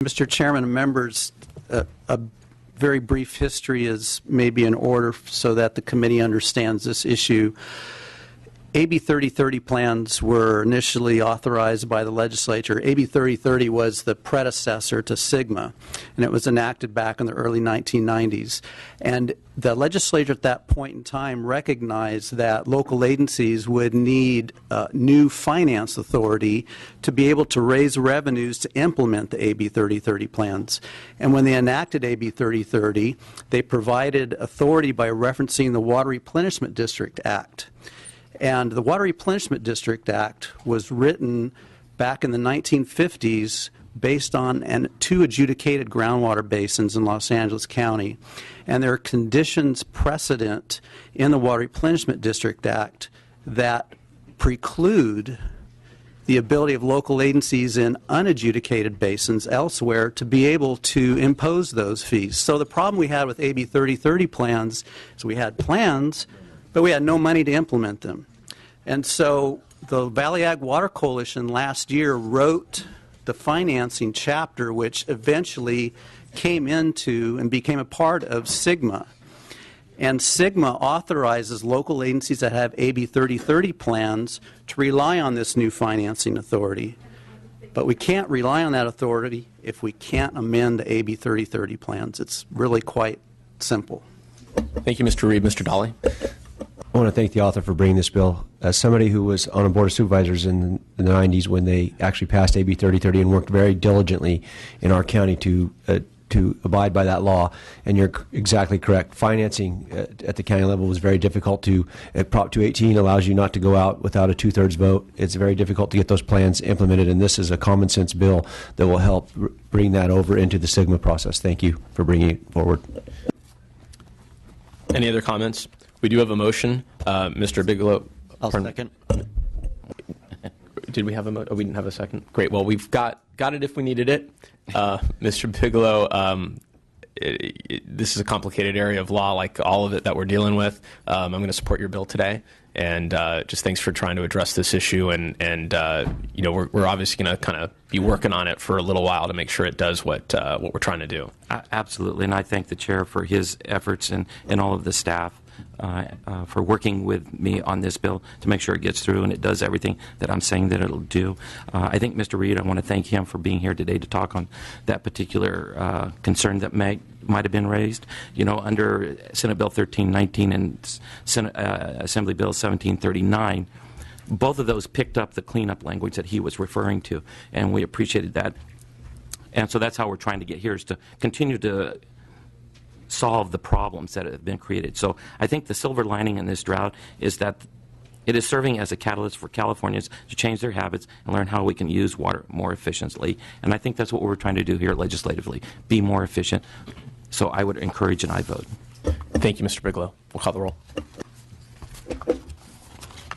Mr. Chairman and members, a very brief history is maybe in order so that the committee understands this issue. AB 3030 plans were initially authorized by the legislature. AB 3030 was the predecessor to SGMA, and it was enacted back in the early 1990s. And the legislature at that point in time recognized that local agencies would need new finance authority to be able to raise revenues to implement the AB 3030 plans. And when they enacted AB 3030, they provided authority by referencing the Water Replenishment District Act. And the Water Replenishment District Act was written back in the 1950s based on two adjudicated groundwater basins in Los Angeles County. And there are conditions precedent in the Water Replenishment District Act that preclude the ability of local agencies in unadjudicated basins elsewhere to be able to impose those fees. So the problem we had with AB 3030 plans is we had plans, but we had no money to implement them. And so the Valley Ag Water Coalition last year wrote the financing chapter, which eventually came into and became a part of SGMA. And SGMA authorizes local agencies that have AB 3030 plans to rely on this new financing authority. But we can't rely on that authority if we can't amend the AB 3030 plans. It's really quite simple. Thank you, Mr. Reed. Mr. Dolly. I want to thank the author for bringing this bill. As somebody who was on a board of supervisors in the 90s when they actually passed AB 3030 and worked very diligently in our county to abide by that law, and you're exactly correct. Financing at the county level was very difficult to. Prop 218 allows you not to go out without a 2/3 vote. It's very difficult to get those plans implemented, and this is a common sense bill that will help bring that over into the SGMA process. Thank you for bringing it forward. Any other comments? We do have a motion. Mr. Bigelow. I'll second. Did we have a motion? Oh, we didn't have a second. Great. Well, we've got it if we needed it. Mr. Bigelow, this is a complicated area of law, like all of it that we're dealing with. I'm going to support your bill today, and just thanks for trying to address this issue. And you know, we're obviously going to kind of be working on it for a little while to make sure it does what we're trying to do. Absolutely, and I thank the chair for his efforts and all of the staff. For working with me on this bill to make sure it gets through and it does everything that I'm saying that it'll do. I think Mr. Reed, I want to thank him for being here today to talk on that particular concern that might have been raised. You know, under Senate Bill 1319 and Senate, Assembly Bill 1739, both of those picked up the cleanup language that he was referring to, and we appreciated that. And so that's how we're trying to get here, is to continue to solve the problems that have been created. So I think the silver lining in this drought is that it is serving as a catalyst for Californians to change their habits and learn how we can use water more efficiently. And I think that's what we're trying to do here legislatively, be more efficient. So I would encourage an aye vote. Thank you, Mr. Bigelow. We'll call the roll.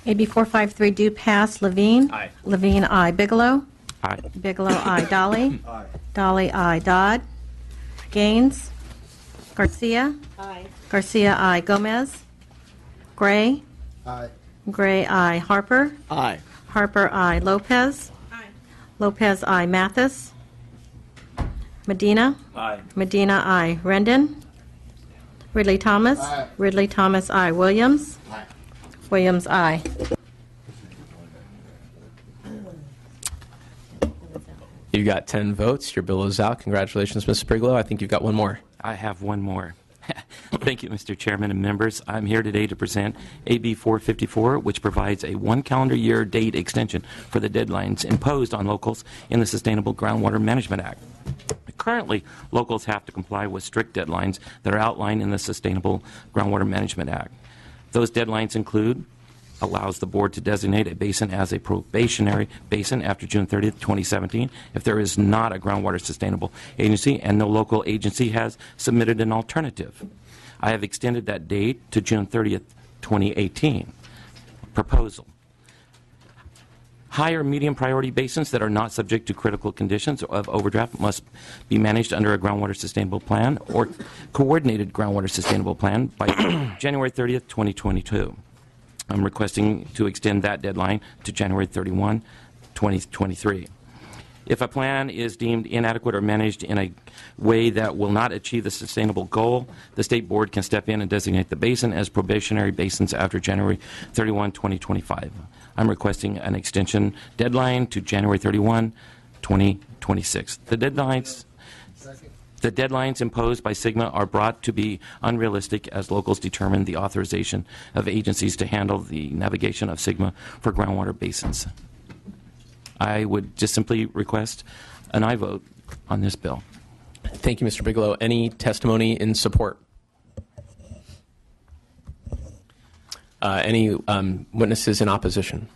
AB 453 do pass. Levine? Aye. Levine, aye. Bigelow? Aye. Bigelow, aye. Dolly? Aye. Dolly, aye. Dodd? Gaines? Garcia? Aye. Garcia, aye. Gomez? Gray? Aye. Gray, aye. Harper? Aye. Harper, aye. Lopez? Aye. Lopez, aye. Mathis? Medina? Aye. Medina, aye. Rendon? Ridley Thomas? Aye. Ridley Thomas, aye. Williams? Aye. Williams, aye. You've got 10 votes. Your bill is out. Congratulations, Mr. Bigelow. I think you've got one more. I have one more. Thank you, Mr. Chairman and members. I'm here today to present AB 454, which provides a 1 calendar year date extension for the deadlines imposed on locals in the Sustainable Groundwater Management Act. Currently, locals have to comply with strict deadlines that are outlined in the Sustainable Groundwater Management Act. Those deadlines include allows the board to designate a basin as a probationary basin after June 30th, 2017 if there is not a groundwater sustainable agency and no local agency has submitted an alternative. I have extended that date to June 30th, 2018. Proposal. Higher medium priority basins that are not subject to critical conditions of overdraft must be managed under a groundwater sustainable plan or coordinated groundwater sustainable plan by January 30th, 2022. I'm requesting to extend that deadline to January 31, 2023. If a plan is deemed inadequate or managed in a way that will not achieve the sustainable goal, the State Board can step in and designate the basin as probationary basins after January 31, 2025. I'm requesting an extension deadline to January 31, 2026. The deadlines imposed by SGMA are brought to be unrealistic as locals determine the authorization of agencies to handle the navigation of SGMA for groundwater basins. I would just simply request an aye vote on this bill. Thank you, Mr. Bigelow. Any testimony in support? Any witnesses in opposition?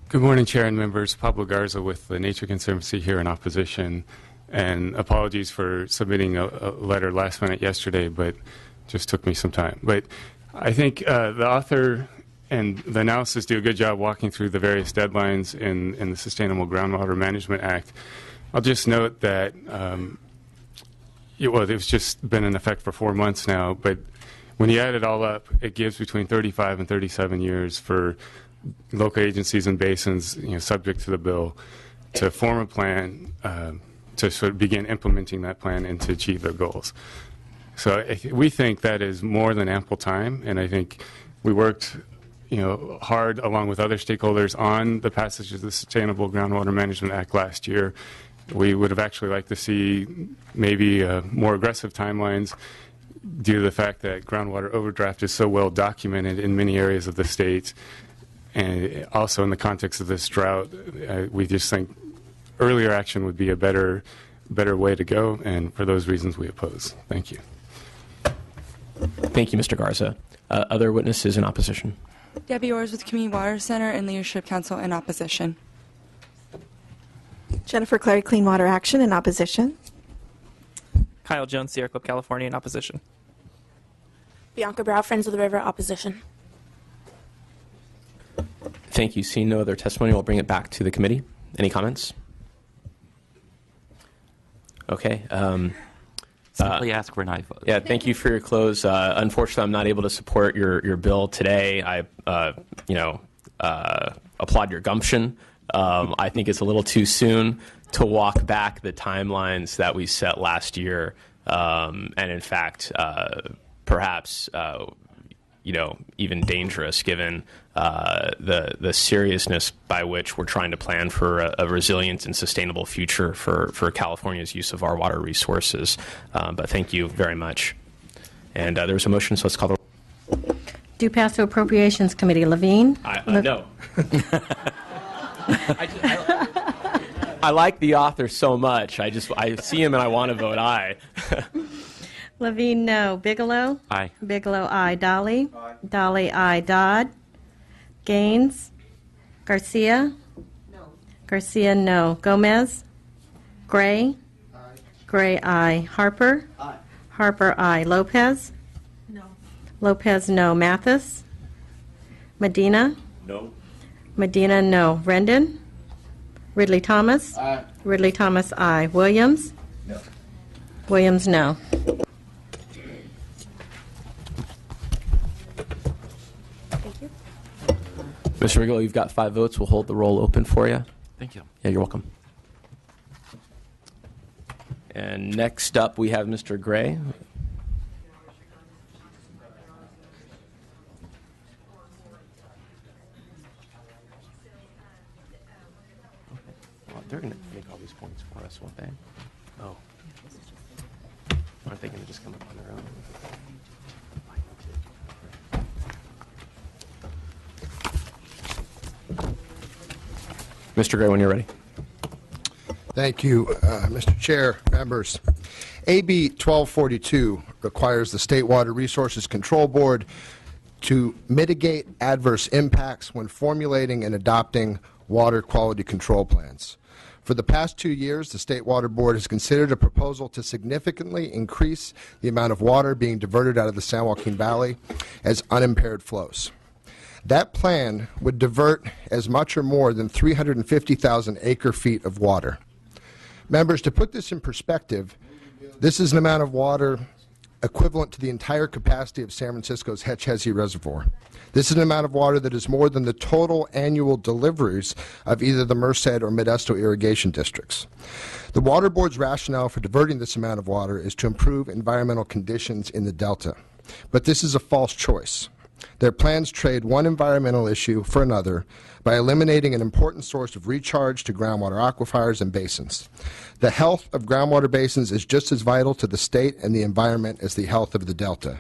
Good morning, Chair and members. Pablo Garza with the Nature Conservancy here in opposition. And apologies for submitting a letter last minute yesterday, but just took me some time. But I think the author and the analysis do a good job walking through the various deadlines in the Sustainable Groundwater Management Act. I'll just note that, it's just been in effect for 4 months now, but when you add it all up, it gives between 35 and 37 years for local agencies and basins, subject to the bill, to form a plan to sort of begin implementing that plan and to achieve their goals. So we think that is more than ample time, and I think we worked hard along with other stakeholders on the passage of the Sustainable Groundwater Management Act last year. We would have actually liked to see maybe more aggressive timelines due to the fact that groundwater overdraft is so well documented in many areas of the state. And also in the context of this drought, we just think earlier action would be a better way to go, and for those reasons we oppose. Thank you. Thank you, Mr. Garza. Other witnesses in opposition? Debbie Orrs with Community Water Center and Leadership Council in opposition. Jennifer Clary, Clean Water Action in opposition. Kyle Jones, Sierra Club, California in opposition. Bianca Brow, Friends of the River, opposition. Thank you. Seeing no other testimony, we'll bring it back to the committee. Any comments? Okay. Simply ask for an aye vote. Yeah, thank you for your close. Unfortunately, I'm not able to support your bill today. I, applaud your gumption. I think it's a little too soon to walk back the timelines that we set last year, and in fact, perhaps even dangerous given the seriousness by which we're trying to plan for a resilient and sustainable future for California's use of our water resources. But thank you very much. And there was a motion, so let's call the roll. Do pass to Appropriations Committee. Levine? No. I like the author so much. I see him and I want to vote aye. Levine, no. Bigelow? Aye. Bigelow, aye. Dolly? Aye. Dolly, aye. Dodd? Gaines? Garcia? No. Garcia, no. Gomez? Gray? Aye. Gray, aye. Harper? Aye. Harper, aye. Lopez? No. Lopez, no. Mathis? Medina? No. Medina, no. Rendon? Ridley Thomas? Aye. Ridley Thomas, aye. Williams? No. Williams, no. Mr. Bigelow, you've got 5 votes. We'll hold the roll open for you. Thank you. Yeah, you're welcome. And next up, we have Mr. Gray. Well, they're going to make all these points for us, won't they? Oh. Aren't they going to just come up on their own? Mr. Gray, when you're ready. Thank you, Mr. Chair, members. AB 1242 requires the State Water Resources Control Board to mitigate adverse impacts when formulating and adopting water quality control plans. For the past 2 years, the State Water Board has considered a proposal to significantly increase the amount of water being diverted out of the San Joaquin Valley as unimpaired flows. That plan would divert as much or more than 350,000 acre-feet of water. Members, to put this in perspective, This is an amount of water equivalent to the entire capacity of San Francisco's Hetch Hetchy Reservoir. This is an amount of water that is more than the total annual deliveries of either the Merced or Modesto irrigation districts. The Water Board's rationale for diverting this amount of water is to improve environmental conditions in the Delta. But this is a false choice. Their plans trade one environmental issue for another by eliminating an important source of recharge to groundwater aquifers and basins. The health of groundwater basins is just as vital to the state and the environment as the health of the Delta.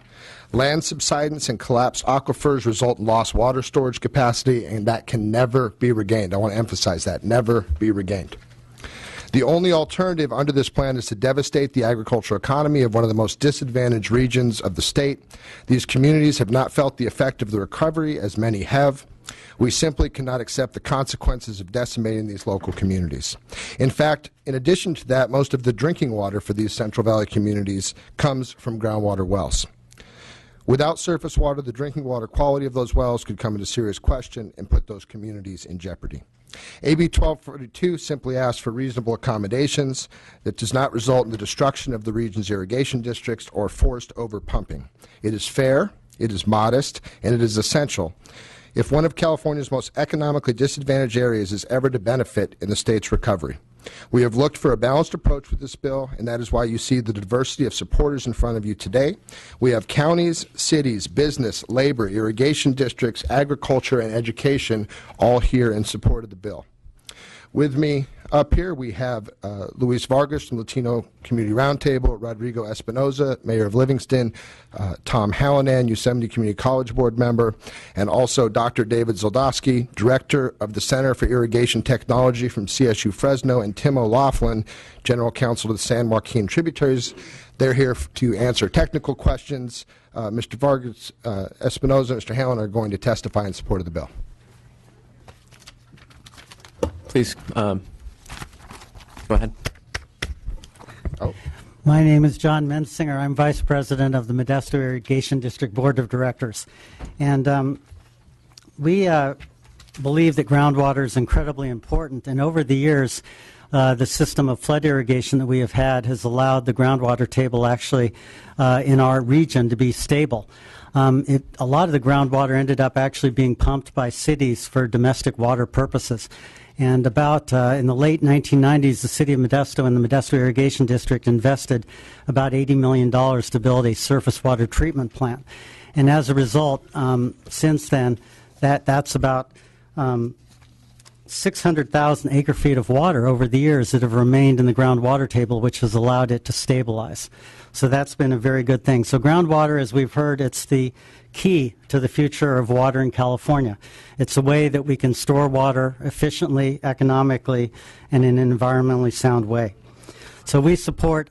Land subsidence and collapsed aquifers result in lost water storage capacity, and that can never be regained. I want to emphasize that, never be regained. The only alternative under this plan is to devastate the agricultural economy of one of the most disadvantaged regions of the state. These communities have not felt the effect of the recovery, as many have. We simply cannot accept the consequences of decimating these local communities. In fact, in addition to that, most of the drinking water for these Central Valley communities comes from groundwater wells. Without surface water, the drinking water quality of those wells could come into serious question and put those communities in jeopardy. AB 1242 simply asks for reasonable accommodations that does not result in the destruction of the region's irrigation districts or forced overpumping. It is fair, it is modest, and it is essential if one of California's most economically disadvantaged areas is ever to benefit in the state's recovery. We have looked for a balanced approach with this bill, and that is why you see the diversity of supporters in front of you today. We have counties, cities, business, labor, irrigation districts, agriculture, and education all here in support of the bill. With me up here, we have Luis Vargas from Latino Community Roundtable, Rodrigo Espinoza, Mayor of Livingston, Tom Hallinan, Yosemite Community College Board member, and also Dr. David Zoldowski, Director of the Center for Irrigation Technology from CSU Fresno, and Tim O'Laughlin, General Counsel to the San Joaquin Tributaries. They're here to answer technical questions. Mr. Vargas, Espinoza, and Mr. Hallinan are going to testify in support of the bill. Please, go ahead. Oh. My name is John Mensinger. I'm Vice President of the Modesto Irrigation District Board of Directors. And we believe that groundwater is incredibly important. And over the years, the system of flood irrigation that we have had has allowed the groundwater table actually in our region to be stable. A lot of the groundwater ended up actually being pumped by cities for domestic water purposes. And about in the late 1990s, the city of Modesto and the Modesto Irrigation District invested about $80 million to build a surface water treatment plant. And as a result, since then, that's about 600,000 acre-feet of water over the years that have remained in the groundwater table, which has allowed it to stabilize. So that's been a very good thing. So groundwater, as we've heard, it's the key to the future of water in California. It's a way that we can store water efficiently, economically, and in an environmentally sound way. So we support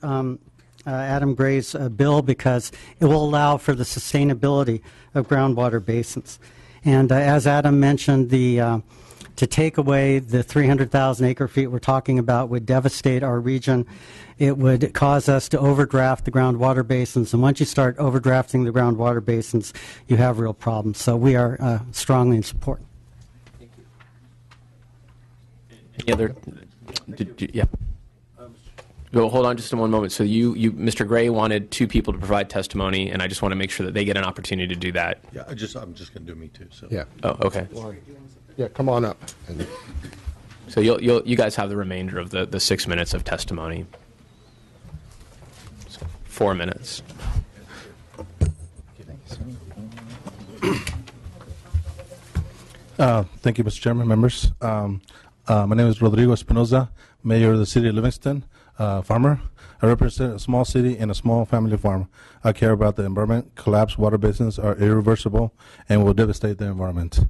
Adam Gray's bill because it will allow for the sustainability of groundwater basins. And as Adam mentioned, to take away the 300,000 acre-feet we're talking about would devastate our region. It would cause us to overdraft the groundwater basins, and once you start overdrafting the groundwater basins, you have real problems. So we are strongly in support. Thank you. Any other? Yeah. Go, hold on just in one moment. So you, Mr. Gray wanted two people to provide testimony, and I just want to make sure that they get an opportunity to do that. Yeah, I'm just going to do me too. So. Yeah. Oh, okay. Yeah, come on up. So you guys have the remainder of the 6 minutes of testimony. So 4 minutes. Thank you, Mr. Chairman, members. My name is Rodrigo Espinoza, Mayor of the City of Livingston, farmer. I represent a small city and a small family farm. I care about the environment. Collapsed water basins are irreversible and will devastate the environment.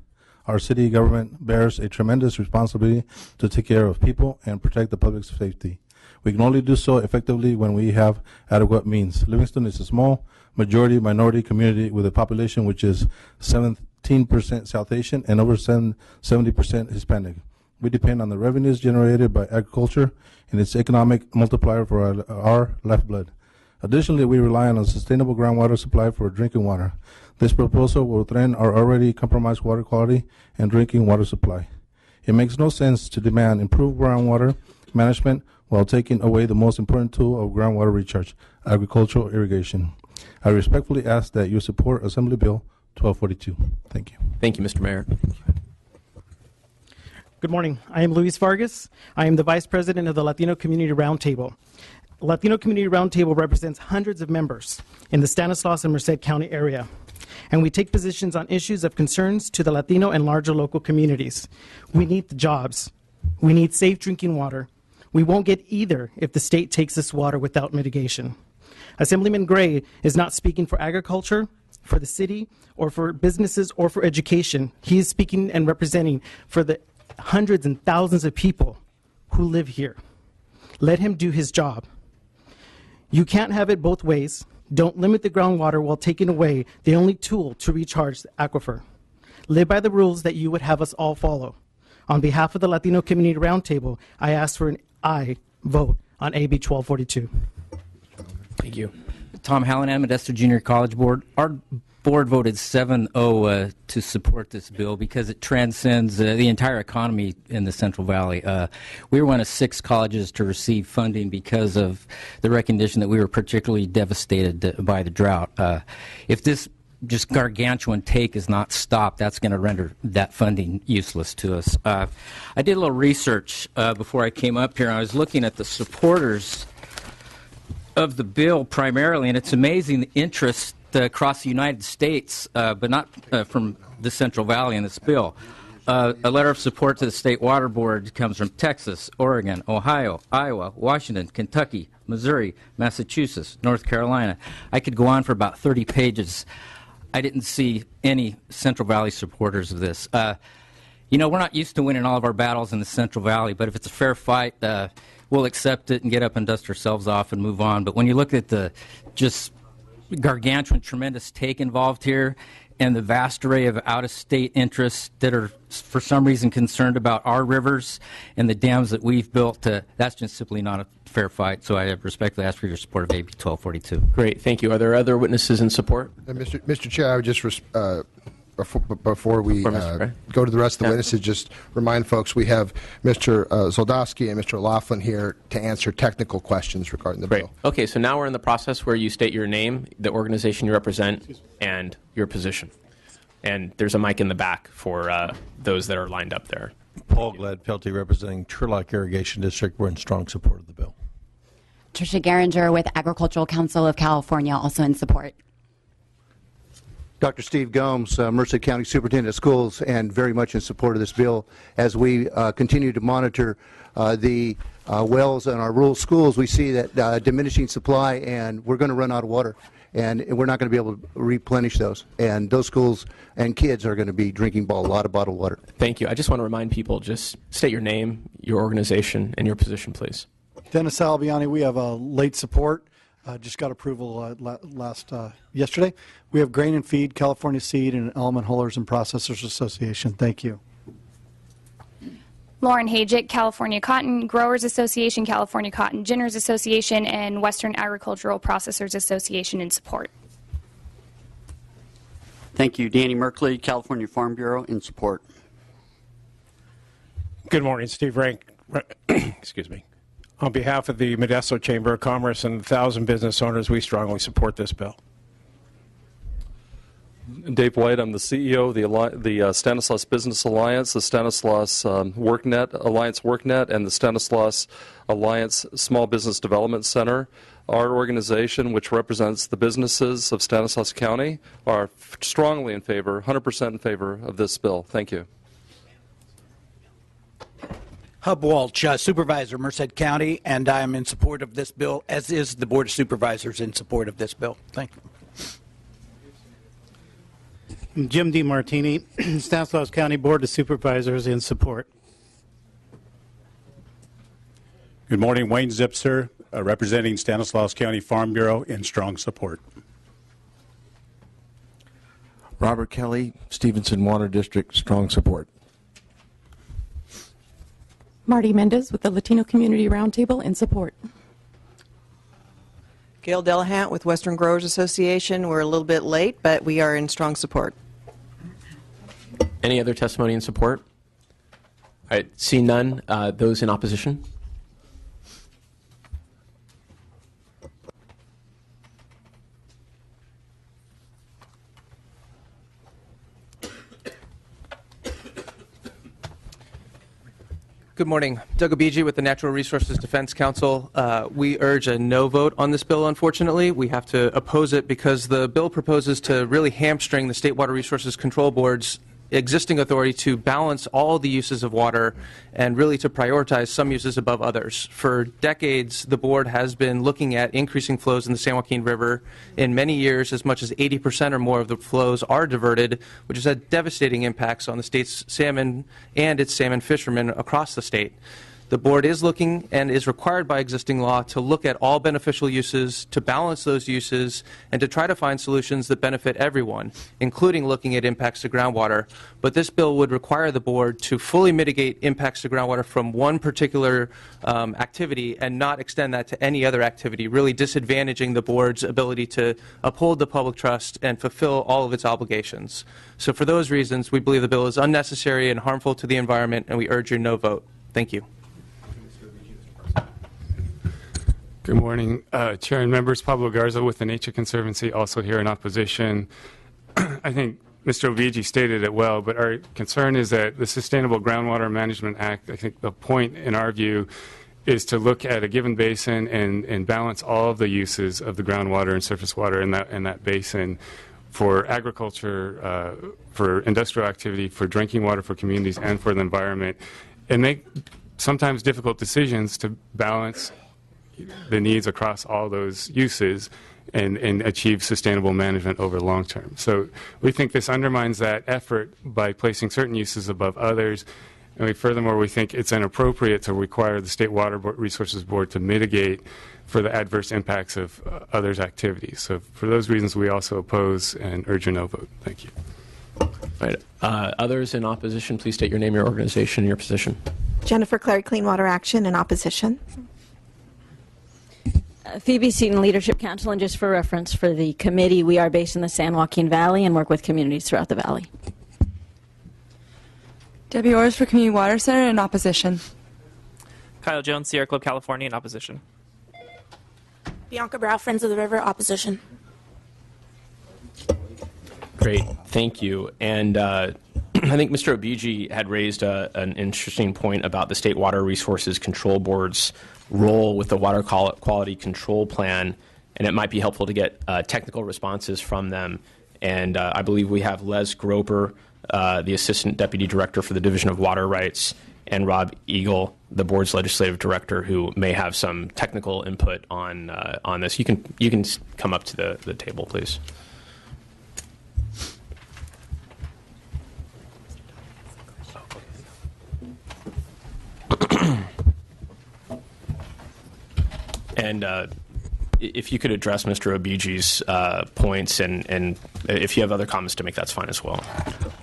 Our city government bears a tremendous responsibility to take care of people and protect the public's safety. We can only do so effectively when we have adequate means. Livingston is a small minority community with a population which is 17% South Asian and over 70% Hispanic. We depend on the revenues generated by agriculture and its economic multiplier for our lifeblood. Additionally, we rely on a sustainable groundwater supply for drinking water. This proposal will threaten our already compromised water quality and drinking water supply. It makes no sense to demand improved groundwater management while taking away the most important tool of groundwater recharge, agricultural irrigation. I respectfully ask that you support Assembly Bill 1242. Thank you. Thank you, Mr. Mayor. Good morning. I am Luis Vargas. I am the Vice President of the Latino Community Roundtable. Latino Community Roundtable represents hundreds of members in the Stanislaus and Merced County area, and we take positions on issues of concerns to the Latino and larger local communities. We need the jobs. We need safe drinking water. We won't get either if the state takes this water without mitigation. Assemblyman Gray is not speaking for agriculture, for the city, or for businesses, or for education. He is speaking and representing for the hundreds and thousands of people who live here. Let him do his job. You can't have it both ways. Don't limit the groundwater while taking away the only tool to recharge the aquifer. Live by the rules that you would have us all follow. On behalf of the Latino Community Roundtable, I ask for an aye vote on AB 1242. Thank you. Tom Hallinan, Modesto Junior College Board. Our board voted 7-0 to support this bill because it transcends the entire economy in the Central Valley. We were one of 6 colleges to receive funding because of the recognition that we were particularly devastated by the drought. If this just gargantuan take is not stopped, that's going to render that funding useless to us. I did a little research before I came up here. I was looking at the supporters of the bill primarily, and it's amazing the interest across the United States, but not from the Central Valley in this bill. A letter of support to the State Water Board comes from Texas, Oregon, Ohio, Iowa, Washington, Kentucky, Missouri, Massachusetts, North Carolina. I could go on for about 30 pages. I didn't see any Central Valley supporters of this. You know, we're not used to winning all of our battles in the Central Valley, but if it's a fair fight, we'll accept it and get up and dust ourselves off and move on. But when you look at the just gargantuan, tremendous take involved here and the vast array of out-of-state interests that are for some reason concerned about our rivers and the dams that we've built, that's just simply not a fair fight. So I respectfully ask for your support of AB 1242. Great, thank you. Are there other witnesses in support? Mr. Chair, I would just before we go to the rest of the witnesses, just remind folks we have Mr. Zoldowski and Mr. Laughlin here to answer technical questions regarding the bill. Okay, so now we're in the process where you state your name, the organization you represent, and your position. And there's a mic in the back for those that are lined up there. Paul Gladfelty, representing Turlock Irrigation District. We're in strong support of the bill. Tricia Geringer with Agricultural Council of California, also in support. Dr. Steve Gomes, Merced County Superintendent of Schools, and very much in support of this bill. As we continue to monitor the wells in our rural schools, we see that diminishing supply, and we're going to run out of water, and we're not going to be able to replenish those. And those schools and kids are going to be drinking a lot of bottled water. Thank you. I just want to remind people, just state your name, your organization, and your position, please. Dennis Albiani, we have late support. Just got approval yesterday. We have Grain and Feed, California Seed, and Almond Hullers and Processors Association. Thank you. Lauren Hajic, California Cotton Growers Association, California Cotton Ginners Association, and Western Agricultural Processors Association in support. Thank you. Danny Merkley, California Farm Bureau, in support. Good morning, Steve Rank. Excuse me. On behalf of the Modesto Chamber of Commerce and 1,000 business owners, we strongly support this bill. Dave White, I'm the CEO of the Stanislaus Business Alliance, the Stanislaus Alliance WorkNet, and the Stanislaus Alliance Small Business Development Center. Our organization, which represents the businesses of Stanislaus County, are strongly in favor, 100% in favor of this bill. Thank you. Hub Walsh, Supervisor, Merced County, and I am in support of this bill, as is the Board of Supervisors in support of this bill. Thank you. Jim D. Martini, Stanislaus County Board of Supervisors in support. Good morning, Wayne Zipser, representing Stanislaus County Farm Bureau, in strong support. Robert Kelly, Stevenson Water District, strong support. Marty Mendez with the Latino Community Roundtable, in support. Gail Delahant with Western Growers Association. We're a little bit late, but we are in strong support. Any other testimony in support? All right, see none. Those in opposition? Good morning. Doug Obigi with the Natural Resources Defense Council. We urge a no vote on this bill, unfortunately. We have to oppose it because the bill proposes to really hamstring the State Water Resources Control Board's existing authority to balance all the uses of water and really to prioritize some uses above others. For decades, the board has been looking at increasing flows in the San Joaquin River. In many years, as much as 80% or more of the flows are diverted, which has had devastating impacts on the state's salmon and its salmon fishermen across the state. The board is looking and is required by existing law to look at all beneficial uses, to balance those uses, and to try to find solutions that benefit everyone, including looking at impacts to groundwater. But this bill would require the board to fully mitigate impacts to groundwater from one particular activity and not extend that to any other activity, really disadvantaging the board's ability to uphold the public trust and fulfill all of its obligations. So for those reasons, we believe the bill is unnecessary and harmful to the environment, and we urge your no vote. Thank you. Good morning, Chair and members. Pablo Garza with the Nature Conservancy, also here in opposition. I think Mr. Ovigi stated it well, but our concern is that the Sustainable Groundwater Management Act, I think the point in our view is to look at a given basin and balance all of the uses of the groundwater and surface water in that basin for agriculture, for industrial activity, for drinking water, for communities, and for the environment, and make sometimes difficult decisions to balance the needs across all those uses and achieve sustainable management over the long term. So we think this undermines that effort by placing certain uses above others. And furthermore, we think it's inappropriate to require the State Water Resources Board to mitigate for the adverse impacts of others' activities. So for those reasons, we also oppose and urge a no vote. Thank you. Right. Others in opposition, please state your name, your organization, and your position. Jennifer Clary, Clean Water Action, in opposition. Phoebe Seaton, Leadership Council, and just for reference for the committee, we are based in the San Joaquin Valley and work with communities throughout the valley. Debbie Orrs for Community Water Center, in opposition. Kyle Jones, Sierra Club, California, in opposition. Bianca Brow, Friends of the River, opposition. Great, thank you. And I think Mr. Obigi had raised an interesting point about the State Water Resources Control Board's role with the Water Quality Control Plan, and it might be helpful to get technical responses from them. And I believe we have Les Groper, the Assistant Deputy Director for the Division of Water Rights, and Rob Eagle, the board's legislative director, who may have some technical input on this. You can come up to the table, please. And if you could address Mr. Obigi's points, and if you have other comments to make, that's fine as well.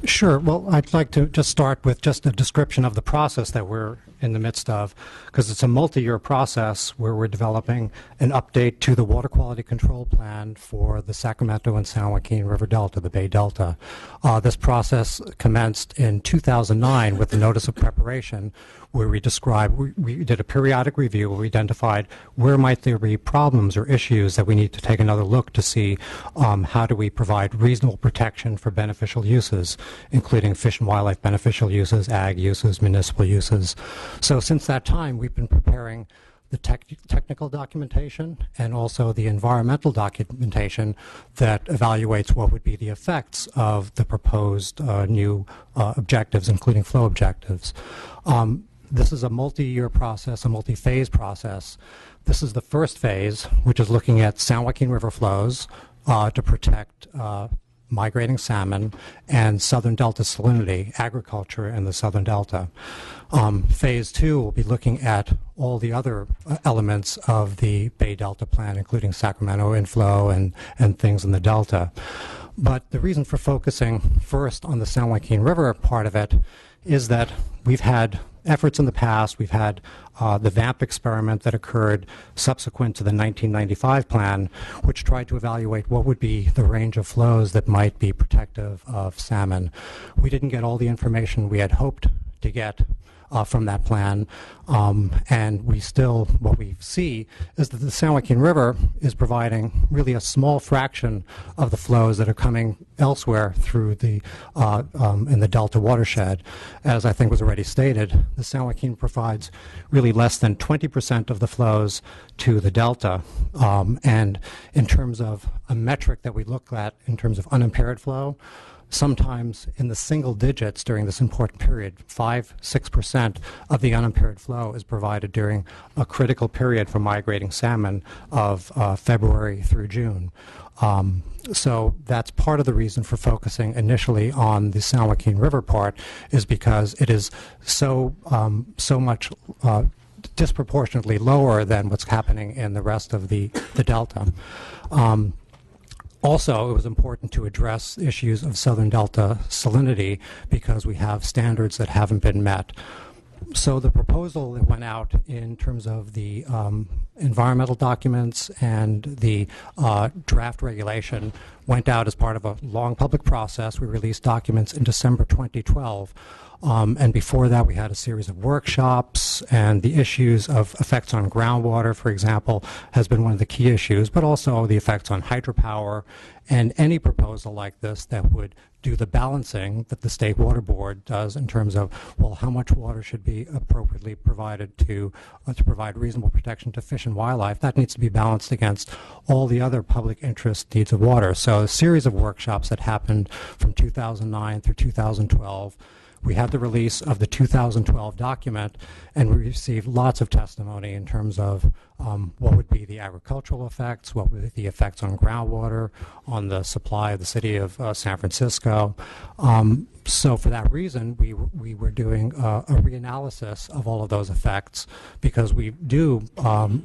Sure. Well, I'd like to just start with just a description of the process that we're in the midst of, because it's a multi-year process where we're developing an update to the water quality control plan for the Sacramento and San Joaquin River Delta, the Bay Delta. This process commenced in 2009 with the notice of preparation, where we did a periodic review where we identified where might there be problems or issues that we need to take another look to see how do we provide reasonable protection for beneficial uses, including fish and wildlife beneficial uses, ag uses, municipal uses. So since that time, we've been preparing the technical documentation and also the environmental documentation that evaluates what would be the effects of the proposed new objectives, including flow objectives. This is a multi-year process, a multi-phase process. This is the first phase, which is looking at San Joaquin River flows to protect migrating salmon and southern delta salinity, agriculture in the southern delta. Phase 2 will be looking at all the other elements of the Bay Delta plan, including Sacramento inflow and things in the delta. But the reason for focusing first on the San Joaquin River part of it is that we've had efforts in the past. We've had the VAMP experiment that occurred subsequent to the 1995 plan, which tried to evaluate what would be the range of flows that might be protective of salmon. We didn't get all the information we had hoped to get from that plan. And what we see is that the San Joaquin River is providing really a small fraction of the flows that are coming elsewhere through the in the Delta watershed. As I think was already stated, the San Joaquin provides really less than 20% of the flows to the Delta. And in terms of a metric that we look at in terms of unimpaired flow, sometimes in the single digits during this important period, 5-6% of the unimpaired flow is provided during a critical period for migrating salmon of February through June. So that's part of the reason for focusing initially on the San Joaquin River part, is because it is so much disproportionately lower than what's happening in the rest of the Delta. Also, it was important to address issues of Southern Delta salinity because we have standards that haven't been met. So the proposal that went out in terms of the environmental documents and the draft regulation went out as part of a long public process. We released documents in December 2012. And before that, we had a series of workshops, and the issues of effects on groundwater, for example, has been one of the key issues, but also the effects on hydropower, and any proposal like this that would do the balancing that the State Water Board does in terms of, well, how much water should be appropriately provided to provide reasonable protection to fish and wildlife. That needs to be balanced against all the other public interest needs of water. So a series of workshops that happened from 2009 through 2012. We had the release of the 2012 document, and we received lots of testimony in terms of what would be the agricultural effects, what would be the effects on groundwater, on the supply of the city of San Francisco. So for that reason, we were doing a reanalysis of all of those effects, because we do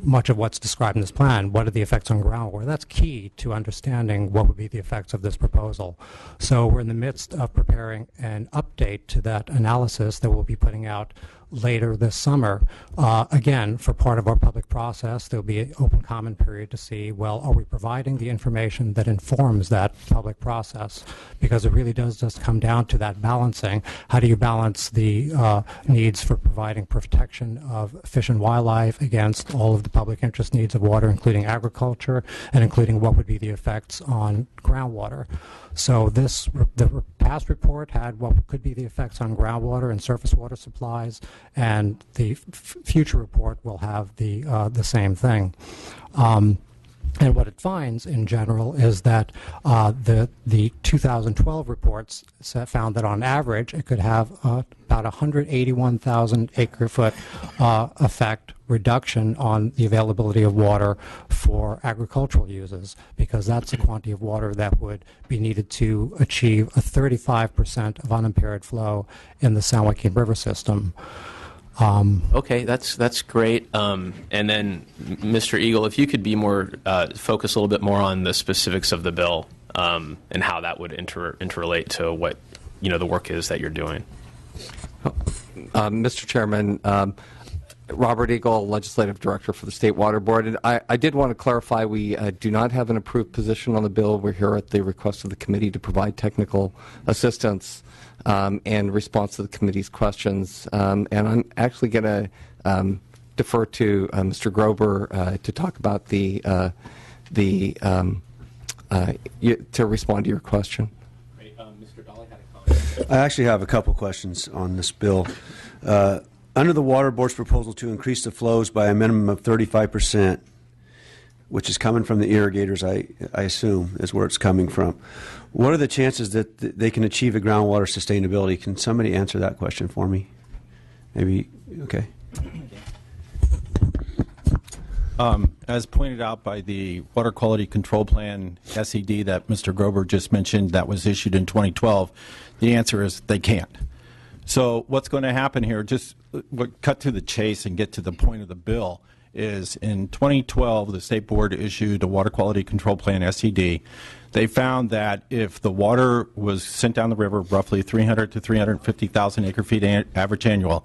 much of what's described in this plan. What are the effects on groundwater? That's key to understanding what would be the effects of this proposal. So we're in the midst of preparing an update to that analysis that we'll be putting out later this summer. Again, for part of our public process, there'll be an open comment period to see, well, are we providing the information that informs that public process? Because it really does just come down to that balancing. How do you balance the needs for providing protection of fish and wildlife against all of the public interest needs of water, including agriculture, and including what would be the effects on groundwater? So the past report had what could be the effects on groundwater and surface water supplies, and the future report will have the same thing. And what it finds in general is that the 2012 reports found that on average it could have about 181,000 acre-foot effect reduction on the availability of water for agricultural uses, because that's the quantity of water that would be needed to achieve a 35% of unimpaired flow in the San Joaquin River system. Okay, that's great. And then, Mr. Eagle, if you could be more focus a little bit more on the specifics of the bill and how that would interrelate to what the work is that you're doing. Mr. Chairman, Robert Eagle, Legislative Director for the State Water Board. And I did want to clarify, we do not have an approved position on the bill. We're here at the request of the committee to provide technical assistance and response to the committee's questions. And I'm actually going to defer to Mr. Grover to talk about to respond to your question. Great. Mr. Dolly had a comment. I actually have a couple questions on this bill. Under the Water Board's proposal to increase the flows by a minimum of 35%, which is coming from the irrigators, I assume, is where it's coming from. What are the chances that they can achieve a groundwater sustainability? Can somebody answer that question for me? Maybe, okay. As pointed out by the Water Quality Control Plan, SED, that Mr. Grover just mentioned, that was issued in 2012, the answer is they can't. So what's going to happen here, just cut to the chase and get to the point of the bill, is in 2012, the State Board issued a Water Quality Control Plan, SED. They found that if the water was sent down the river, roughly 300 to 350,000 acre-feet average annual,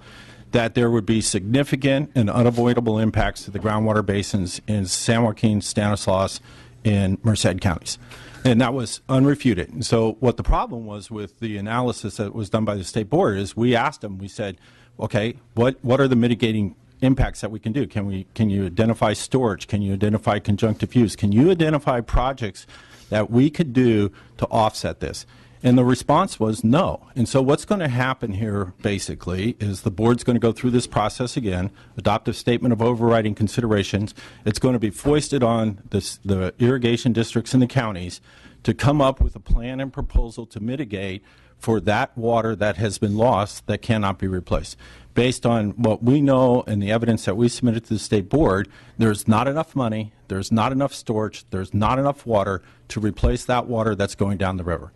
that there would be significant and unavoidable impacts to the groundwater basins in San Joaquin, Stanislaus, and Merced counties. And that was unrefuted. And so what the problem was with the analysis that was done by the State Board is we asked them, we said, okay, what are the mitigating impacts that we can do? Can you identify storage? Can you identify conjunctive use? Can you identify projects that we could do to offset this? And the response was no. And so what's going to happen here basically is the board's going to go through this process again, adopt a statement of overriding considerations. It's going to be foisted on the irrigation districts in the counties to come up with a plan and proposal to mitigate for that water that has been lost that cannot be replaced. Based on what we know and the evidence that we submitted to the state board, there's not enough money, there's not enough storage, there's not enough water to replace that water that's going down the river.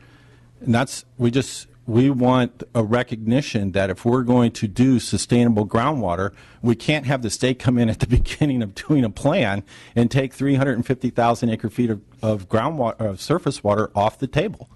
And that's, we want a recognition that if we're going to do sustainable groundwater, we can't have the state come in at the beginning of doing a plan and take 350,000 acre feet of groundwater, surface water off the table.